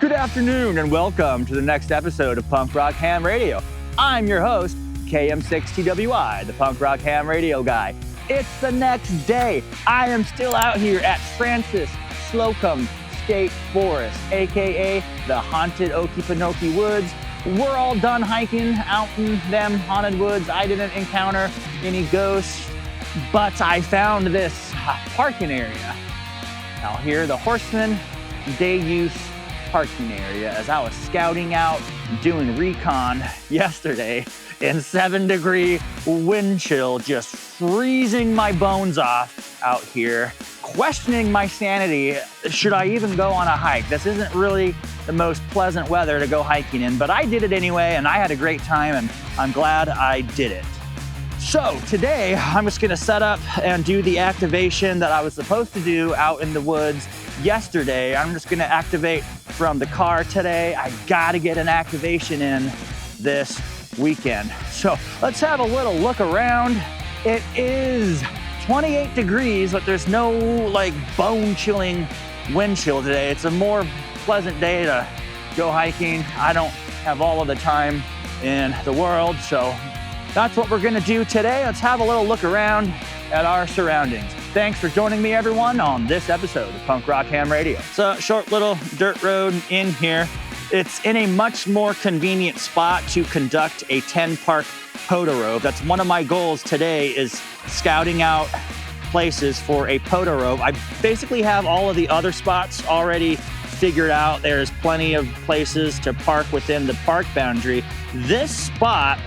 Good afternoon and welcome to the next episode of Punk Rock Ham Radio. I'm your host, KM6TWI, the Punk Rock Ham Radio guy. It's the next day. I am still out here at Francis Slocum State Forest, aka the haunted Okefenokee Woods. We're all done hiking out in them haunted woods. I didn't encounter any ghosts, but I found this parking area out here, the Horseman Day Use parking area, as I was scouting out, doing recon yesterday in 7-degree wind chill, just freezing my bones off out here, questioning my sanity. Should I even go on a hike? This isn't really the most pleasant weather to go hiking in, but I did it anyway, and I had a great time, and I'm glad I did it. So today, I'm just gonna set up and do the activation that I was supposed to do out in the woods yesterday. I'm just gonna activate from the car today. I gotta get an activation in this weekend. So let's have a little look around. It is 28 degrees, but there's no like bone-chilling wind chill today. It's a more pleasant day to go hiking. I don't have all of the time in the world, so that's what we're gonna do today. Let's have a little look around at our surroundings. Thanks for joining me, everyone, on this episode of Punk Rock Ham Radio. It's a short little dirt road in here. It's in a much more convenient spot to conduct a 10-park POTA rove. That's one of my goals today, is scouting out places for a POTA rove. I basically have all of the other spots already figured out. There's plenty of places to park within the park boundary. This spot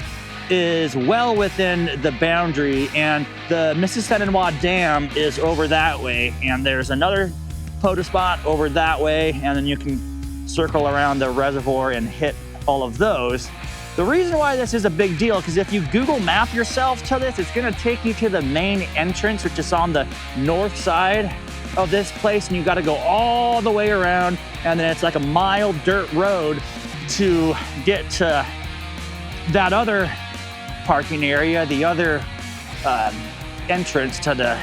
is well within the boundary, and the Mississauga Dam is over that way, and there's another POTA spot over that way, and then you can circle around the reservoir and hit all of those. The reason why this is a big deal, because if you Google map yourself to this, it's gonna take you to the main entrance, which is on the north side of this place, and you gotta go all the way around, and then it's like a mile dirt road to get to that other parking area, the other entrance to the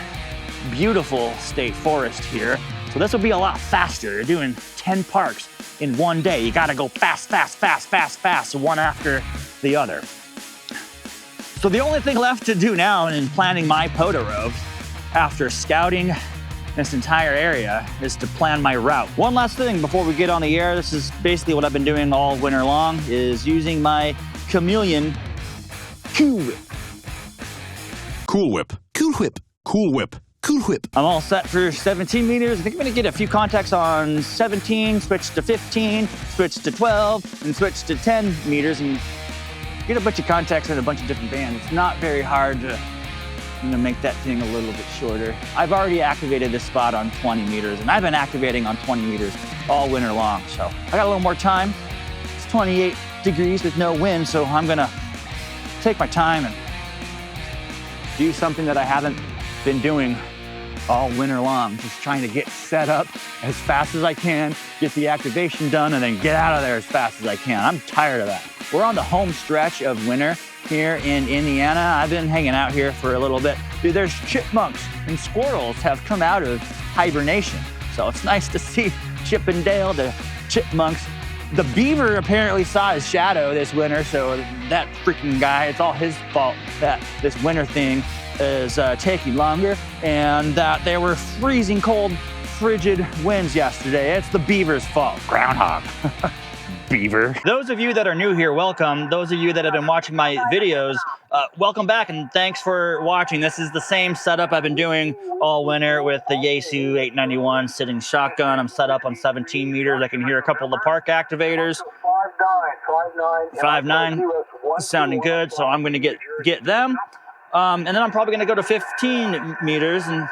beautiful state forest here. So this will be a lot faster. You're doing 10 parks in one day. You gotta go fast, one after the other. So the only thing left to do now in planning my POTA rove, after scouting this entire area, is to plan my route. One last thing before we get on the air, this is basically what I've been doing all winter long, is using my Chameleon Cool Whip. Cool Whip. Cool Whip. Cool Whip. Cool Whip. I'm all set for 17 meters. I think I'm gonna get a few contacts on 17, switch to 15, switch to 12, and switch to 10 meters, and get a bunch of contacts in a bunch of different bands. It's not very hard to make that thing a little bit shorter. I've already activated this spot on 20 meters, and I've been activating on 20 meters all winter long, so I got a little more time. It's 28 degrees with no wind, so I'm gonna take my time and do something that I haven't been doing all winter long, just trying to get set up as fast as I can, get the activation done, and then get out of there as fast as I can. I'm tired of that. We're on the home stretch of winter here in Indiana. I've been hanging out here for a little bit. Dude, there's chipmunks and squirrels have come out of hibernation. So it's nice to see Chip and Dale, the chipmunks. The beaver apparently saw his shadow this winter, so that freaking guy, it's all his fault that this winter thing is taking longer, and that there were freezing cold, frigid winds yesterday. It's the beaver's fault. Groundhog. Beaver. Those of you that are new here, welcome. Those of you that have been watching my videos, welcome back, and thanks for watching. This is the same setup I've been doing all winter with the Yaesu 891 sitting shotgun. I'm set up on 17 meters. I can hear a couple of the park activators. 5.9 sounding good, so I'm going to get them. And then I'm probably going to go to 15 meters, and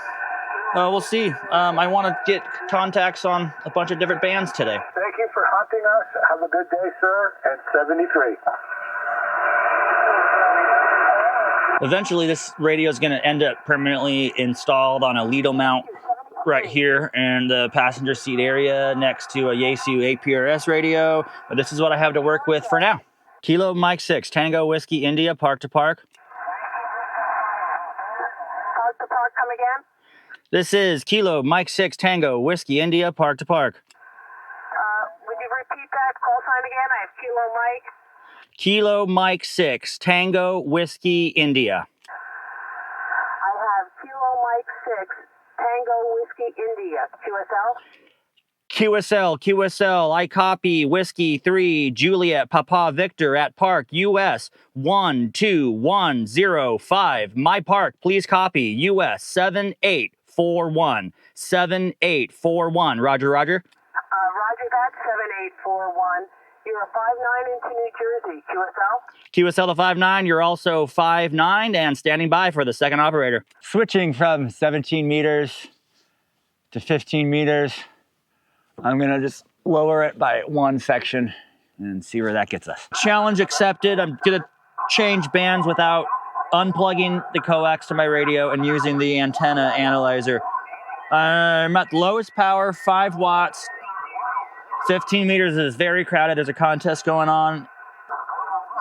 we'll see. I want to get contacts on a bunch of different bands today. Thank you for hunting us. Have a good day, sir. And 73. Eventually, this radio is going to end up permanently installed on a Lido mount right here in the passenger seat area next to a Yaesu APRS radio. But this is what I have to work with for now. Kilo Mike 6, Tango Whiskey India, park to park. Park to park, come again? This is Kilo Mike 6, Tango Whiskey India, park to park. Would you repeat repeat that call sign again? I have Kilo Mike. Kilo Mike 6, Tango Whiskey India. I have Kilo Mike 6, Tango Whiskey India. QSL? QSL, I copy Whiskey 3, Juliet, Papa Victor at Park, US 12105. My Park, please copy US 7841. 7841. Roger, Roger. Roger that, 7841. You're a 5'9" into New Jersey. QSL? QSL to 5'9", you're also 5'9", and standing by for the second operator. Switching from 17 meters to 15 meters. I'm gonna just lower it by one section and see where that gets us. Challenge accepted. I'm gonna change bands without unplugging the coax to my radio and using the antenna analyzer. I'm at lowest power, 5 watts. 15 meters is very crowded. There's a contest going on.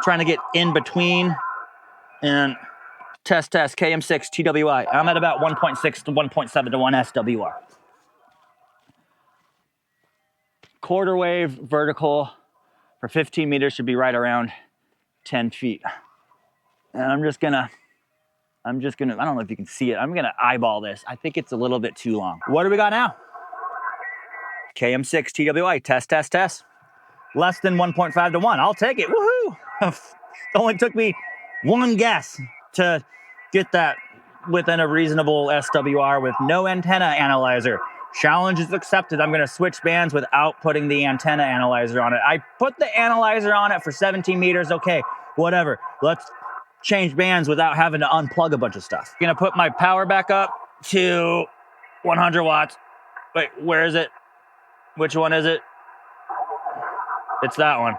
Trying to get in between and test KM6 TWI. I'm at about 1.6 to 1.7 to 1 SWR. Quarter wave vertical for 15 meters should be right around 10 feet. And I don't know if you can see it. I'm gonna eyeball this. I think it's a little bit too long. What do we got now? KM6 TWI, test. Less than 1.5 to 1. I'll take it, woohoo! It only took me one guess to get that within a reasonable SWR with no antenna analyzer. Challenge is accepted. I'm gonna switch bands without putting the antenna analyzer on it. I put the analyzer on it for 17 meters, okay, whatever. Let's change bands without having to unplug a bunch of stuff. Gonna put my power back up to 100 watts. Wait, where is it? Which one is it? It's that one.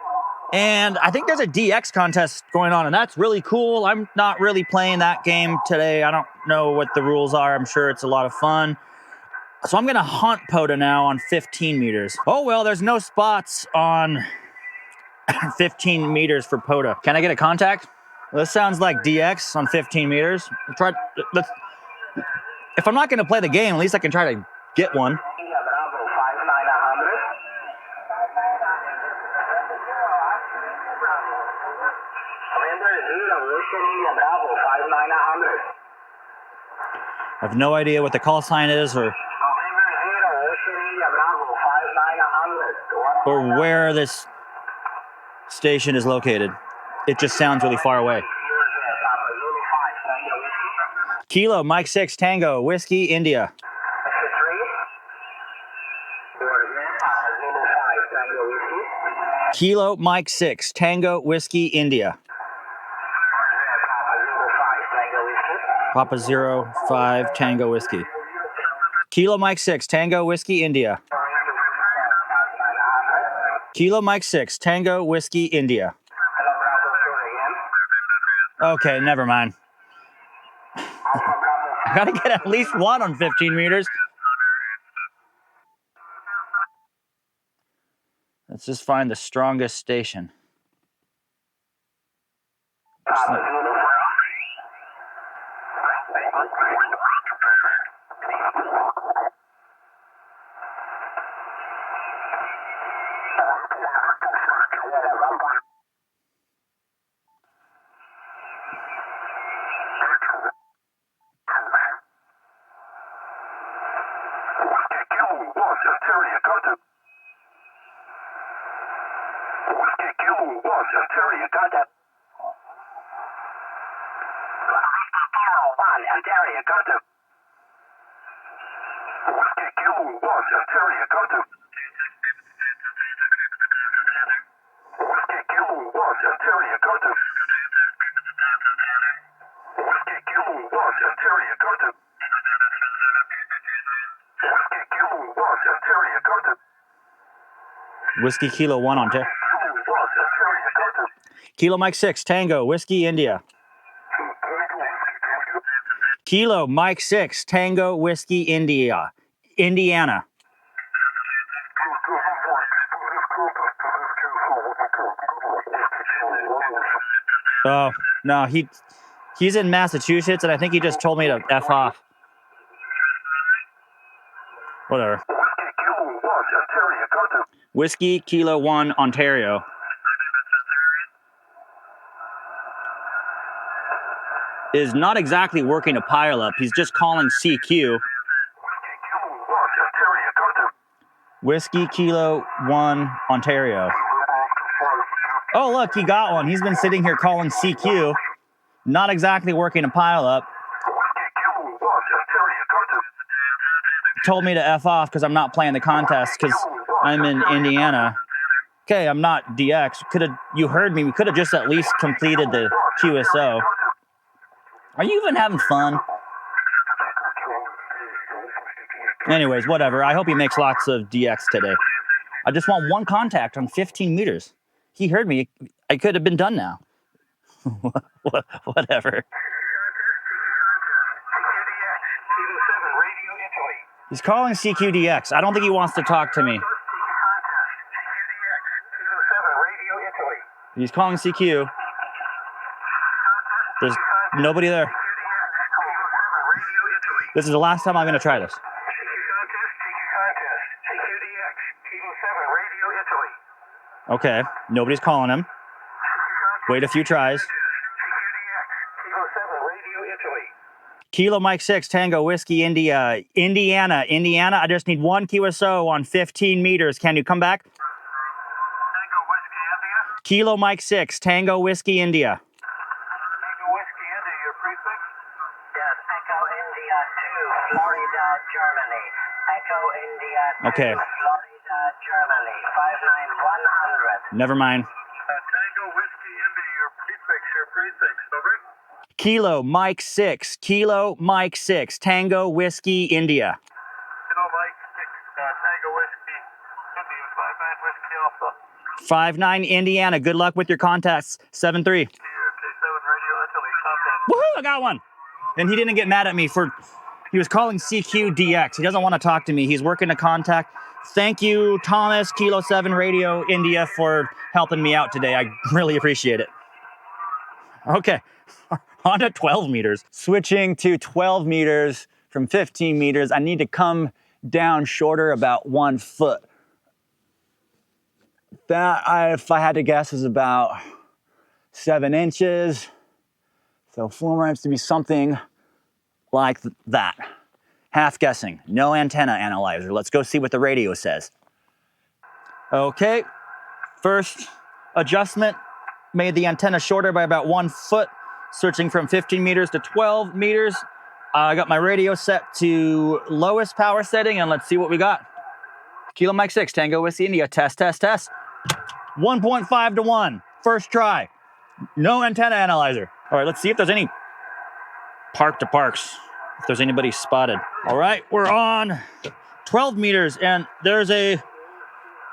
And I think there's a DX contest going on, and that's really cool. I'm not really playing that game today. I don't know what the rules are. I'm sure it's a lot of fun. So I'm gonna hunt POTA now on 15 meters. Oh well, there's no spots on 15 meters for POTA. Can I get a contact? This sounds like DX on 15 meters. If I'm not gonna play the game, at least I can try to get one. I have no idea what the call sign is or where this station is located. It just sounds really far away. Kilo Mike 6 Tango Whiskey India. Kilo Mike 6 Tango Whiskey India. Papa 05 Tango Whiskey. Kilo Mike 6 Tango Whiskey India. Kilo Mike 6 Tango Whiskey India. Okay, never mind. I gotta get at least one on 15 meters. Let's just find the strongest station. Whiskey Kilo 1 on Ontario. Kilo Mike 6 Tango Whiskey India. Kilo Mike 6 Tango Whiskey India. Indiana. Oh, no, he's in Massachusetts, and I think he just told me to F off. Whatever. Whiskey Kilo 1, Ontario. Is not exactly working a pileup. He's just calling CQ. Whiskey Kilo 1, Ontario. Oh, look, he got one. He's been sitting here calling CQ. Not exactly working a pileup. Told me to F off because I'm not playing the contest because I'm in Indiana. Okay, I'm not DX. You heard me. We could have just at least completed the QSO. Are you even having fun? Anyways, whatever. I hope he makes lots of DX today. I just want one contact on 15 meters. He heard me. I could have been done now. Whatever. He's calling CQDX. I don't think he wants to talk to me. He's calling CQ. There's nobody there. This is the last time I'm going to try this. Okay, nobody's calling him. Wait a few tries. Kilo Mike 6, Tango Whiskey, Indiana. I just need one QSO on 15 meters. Can you come back? Tango Whiskey India. Kilo Mike 6, Tango Whiskey, India. Tango Whiskey India, your prefix? Yes, Echo India 2, Florida, Germany. Echo India 2, Okay. Florida, Germany. 59100. Never mind. Tango Whiskey India, your prefix, over? Kilo Mike 6, Kilo Mike 6, Tango Whiskey, India. Kilo Mike 6, Tango Whiskey India, 59 Whiskey Alpha. 59 Indiana. Good luck with your contacts. 7-3. Here, K7 Radio Italy, contact. Woohoo! I got one. And he didn't get mad at me for. He was calling CQDX. He doesn't want to talk to me. He's working a contact. Thank you, Thomas, Kilo 7 Radio India, for helping me out today. I really appreciate it. Okay. On to 12 meters. Switching to 12 meters from 15 meters. I need to come down shorter about 1 foot. That, if I had to guess, is about 7 inches. So form ramps to be something like that. Half guessing. No antenna analyzer. Let's go see what the radio says. Okay. First adjustment made the antenna shorter by about 1 foot. Switching from 15 meters to 12 meters. I got my radio set to lowest power setting, and let's see what we got. Kilo Mike 6, Tango Whiskey India. Test, test, test. 1.5 to 1. First try. No antenna analyzer. All right, let's see if there's any park to parks. If there's anybody spotted. All right, we're on 12 meters, and there's a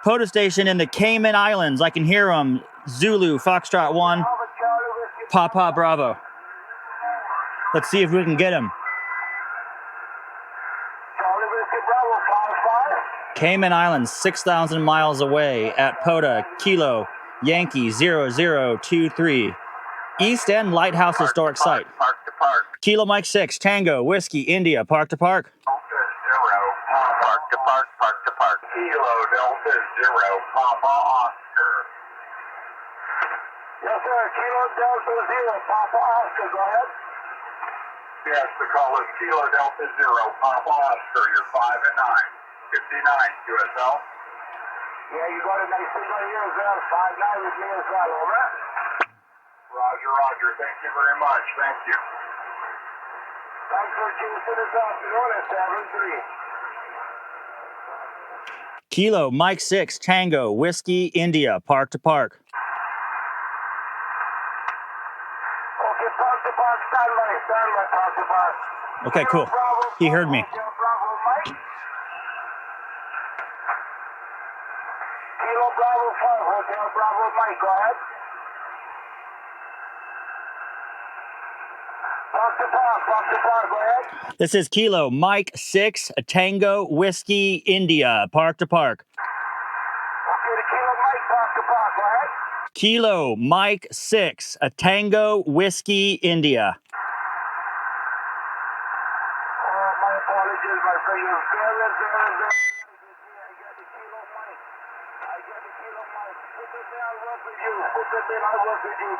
POTA station in the Cayman Islands. I can hear them. Zulu, Foxtrot 1. Papa Bravo. Let's see if we can get him. Cayman Islands, 6,000 miles away at POTA, Kilo, Yankee 0023. East End Lighthouse Historic Site. Park to park. Kilo Mike 6, Tango, Whiskey, India, Park to Park. Delta 0, park to park, park to park. Kilo Delta 0, Papa Oscar. Yes, sir. Kilo Delta 0, Papa Oscar. Go ahead. Yes, the call is Kilo Delta 0, Papa Oscar. You're 5 and 9. 59 QSL. Yeah, you got a nice signal here as well. 5-9 with me as well, over. Roger, roger. Thank you very much. Thank you. Thanks for choosing this afternoon at 7-3. Kilo Mike 6, Tango, Whiskey, India, Park to Park. Okay, park to park. Stand by, park to park. Okay, cool. He heard me. Kilo Bravo, Mike. Kilo Bravo 5, Hotel Bravo, Mike. Go ahead. Park to park, go ahead. This is Kilo Mike 6, Tango, Whiskey, India, Park to Park. Okay, the Kilo Mike, park to park, go ahead. Kilo Mike 6, Tango, Whiskey, India. Oh, my apologies, my friend. You're very, very, very with me. I got the Kilo Mike. I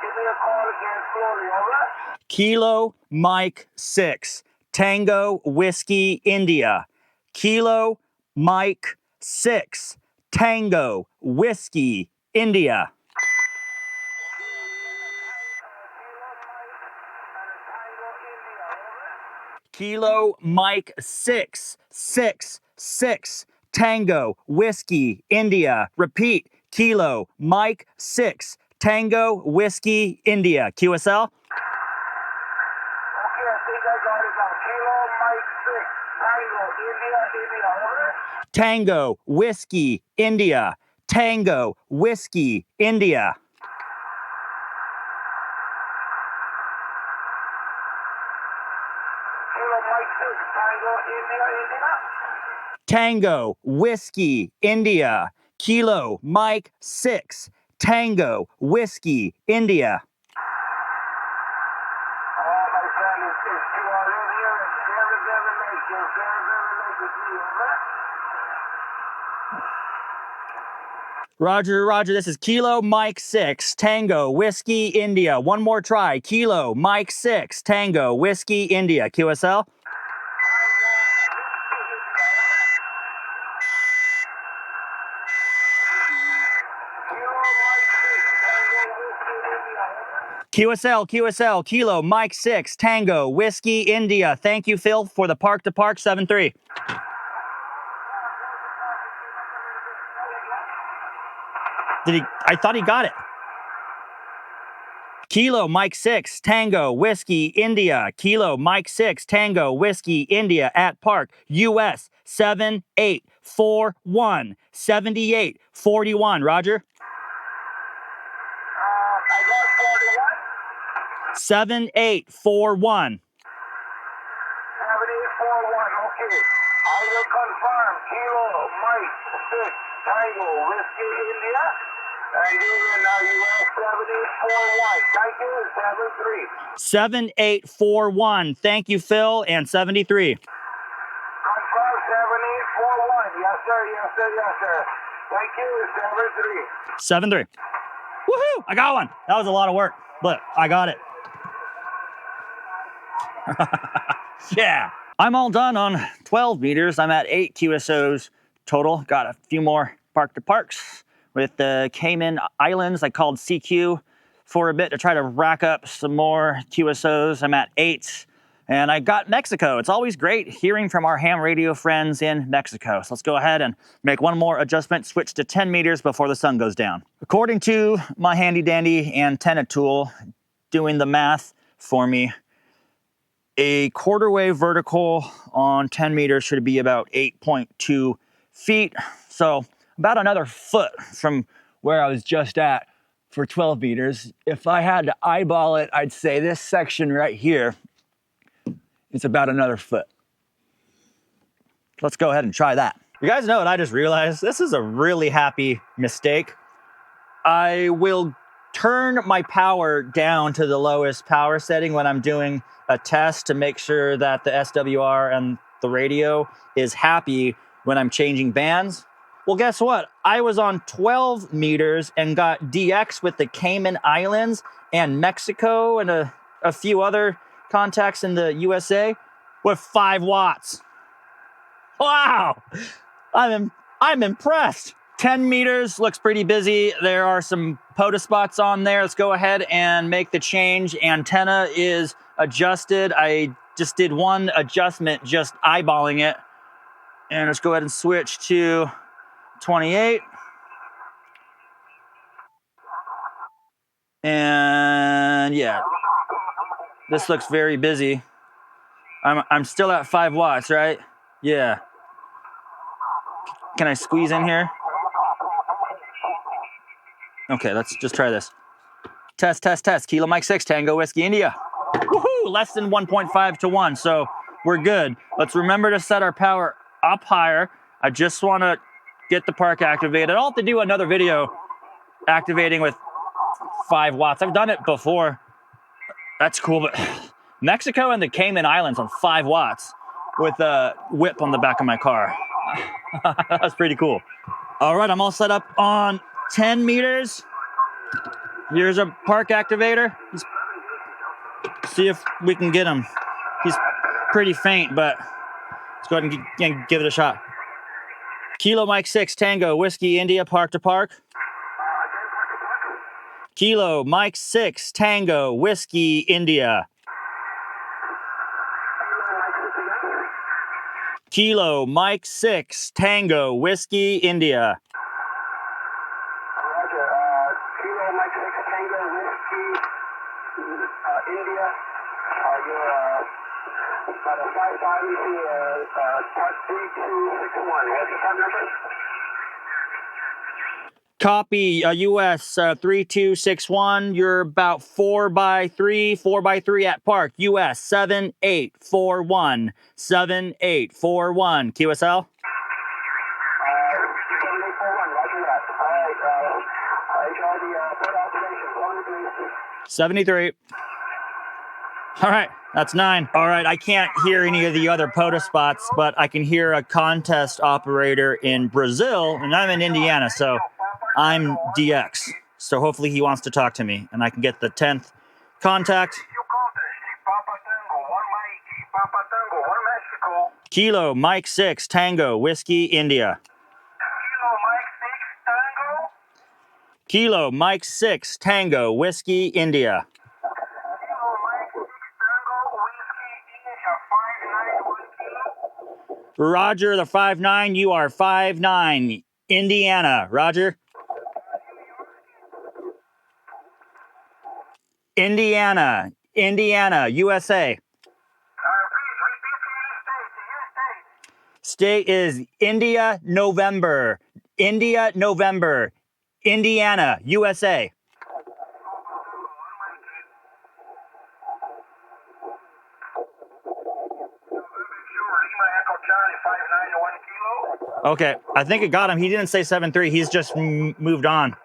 Give me a call again slowly, over. Kilo Mike 6, Tango Whiskey India. Kilo Mike 6, Tango Whiskey India. Kilo Mike 6, 6, 6, Tango Whiskey India. Repeat, Kilo Mike 6, Tango Whiskey India. QSL? Okay, I think I got it now. Kilo Mike 6, Tango, India, over. Tango Whiskey India. Tango Whiskey India. Kilo Mike 6, Tango, India. Tango Whiskey India. Kilo Mike 6, Tango Whiskey India. Oh, my friend, it's too early here. It's very, very late. You're very, very late with me, over. Roger, Roger, this is Kilo Mike 6, Tango Whiskey India. One more try. Kilo Mike 6, Tango Whiskey India. QSL? QSL, Kilo Mike 6, Tango Whiskey India. Thank you, Phil, for the park to park 7-3. I thought he got it. Kilo Mike 6, Tango Whiskey India. Kilo Mike 6, Tango Whiskey India at park. US 7841 7841. Roger. I got 41. 7841. 7841, okay. I will confirm. Kilo Mike 6, Tango Whiskey India. And you in US 7841. Thank you, 73. 7841. Thank you, Phil, and 73. Confirm 7841. Yes, sir, yes, sir, yes, sir. Thank you, 73. 7-3. Woohoo! I got one. That was a lot of work, but I got it. Yeah. I'm all done on 12 meters. I'm at 8 QSOs total. Got a few more park to parks with the Cayman Islands. I called CQ for a bit to try to rack up some more QSOs. I'm at 8. And I got Mexico. It's always great hearing from our ham radio friends in Mexico. So let's go ahead and make one more adjustment, switch to 10 meters before the sun goes down. According to my handy dandy antenna tool, doing the math for me, a quarter wave vertical on 10 meters should be about 8.2 feet. So about another foot from where I was just at for 12 meters. If I had to eyeball it, I'd say this section right here, it's about another foot. Let's go ahead and try that. You guys know what I just realized? This is a really happy mistake. I will turn my power down to the lowest power setting when I'm doing a test to make sure that the SWR and the radio is happy when I'm changing bands. Well, guess what? I was on 12 meters and got DX with the Cayman Islands and Mexico and a few other contacts in the USA with 5 watts. Wow! I'm impressed. 10 meters looks pretty busy. There are some POTA spots on there. Let's go ahead and make the change. Antenna is adjusted. I just did one adjustment, just eyeballing it. And let's go ahead and switch to 28. And yeah, this looks very busy. I'm still at 5 watts, right? Yeah. Can I squeeze in here? Okay, let's just try this. Test. Kilo Mike 6, Tango Whiskey India. Woohoo! Less than 1.5 to 1, so we're good. Let's remember to set our power up higher. I just want to get the park activated. I'll have to do another video activating with 5 watts. I've done it before. That's cool, but Mexico and the Cayman Islands on 5 watts with a whip on the back of my car. That's pretty cool. All right, I'm all set up on 10 meters. Here's a park activator. See if we can get him. He's pretty faint, but let's go ahead and give it a shot. Kilo Mike 6 Tango Whiskey India, park to park. Kilo Mike 6 Tango Whiskey India. Kilo Mike 6 Tango Whiskey India. Roger. Kilo Mike 6 Tango Whiskey India. You're about a 5-5 to part 3261. What's the part number? Copy, US 3261. You're about 4x3 at park. US 7841. 7841. QSL? 7841. Roger that. All right. I got the port observation. 73. All right, that's 9. All right, I can't hear any of the other POTA spots, but I can hear a contest operator in Brazil, and I'm in Indiana, so I'm DX. So hopefully he wants to talk to me, and I can get the 10th contact. Kilo Mike 6 Tango Whiskey India. Kilo Mike 6 Tango Whiskey India. Roger, the 5-9, you are 5-9. Indiana, Roger. Indiana, USA. State is India, November. Indiana, USA. Okay, I think it got him. He didn't say 7-3. He's just moved on.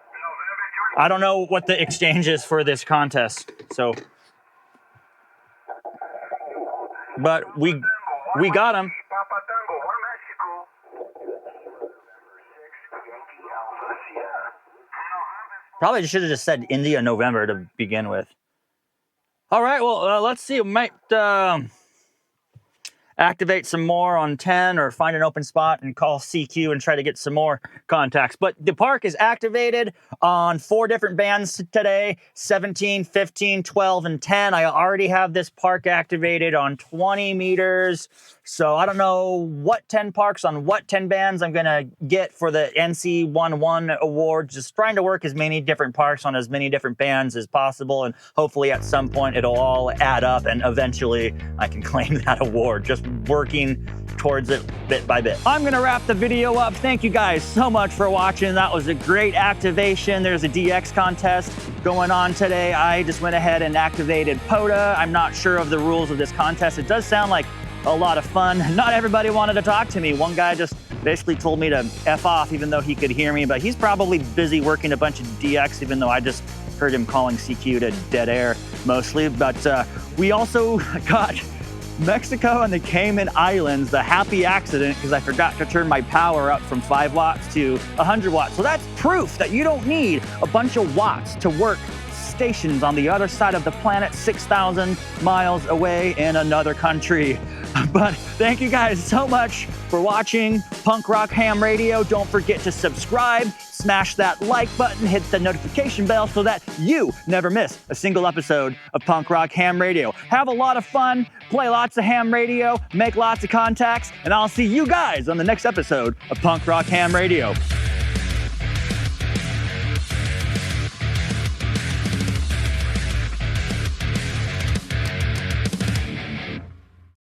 I don't know what the exchange is for this contest. So, but we got him. Probably should have just said India, November to begin with. All right, well, let's see. We might activate some more on 10 or find an open spot and call CQ and try to get some more contacts. But the park is activated on 4 different bands today, 17, 15, 12, and 10. I already have this park activated on 20 meters. So I don't know what 10 parks on what 10 bands I'm going to get for the NC11 award. Just trying to work as many different parks on as many different bands as possible. And hopefully at some point it'll all add up and eventually I can claim that award. Just working towards it bit by bit. I'm going to wrap the video up. Thank you guys so much for watching. That was a great activation. There's a DX contest going on today. I just went ahead and activated POTA. I'm not sure of the rules of this contest. It does sound like a lot of fun. Not everybody wanted to talk to me. One guy just basically told me to F off even though he could hear me, but he's probably busy working a bunch of DX, even though I just heard him calling CQ to dead air mostly. But we also got Mexico and the Cayman Islands, the happy accident because I forgot to turn my power up from 5 watts to 100 watts. So that's proof that you don't need a bunch of watts to work stations on the other side of the planet, 6,000 miles away in another country. But thank you guys so much for watching Punk Rock Ham Radio. Don't forget to subscribe, smash that like button, hit the notification bell so that you never miss a single episode of Punk Rock Ham Radio. Have a lot of fun, play lots of ham radio, make lots of contacts, and I'll see you guys on the next episode of Punk Rock Ham Radio.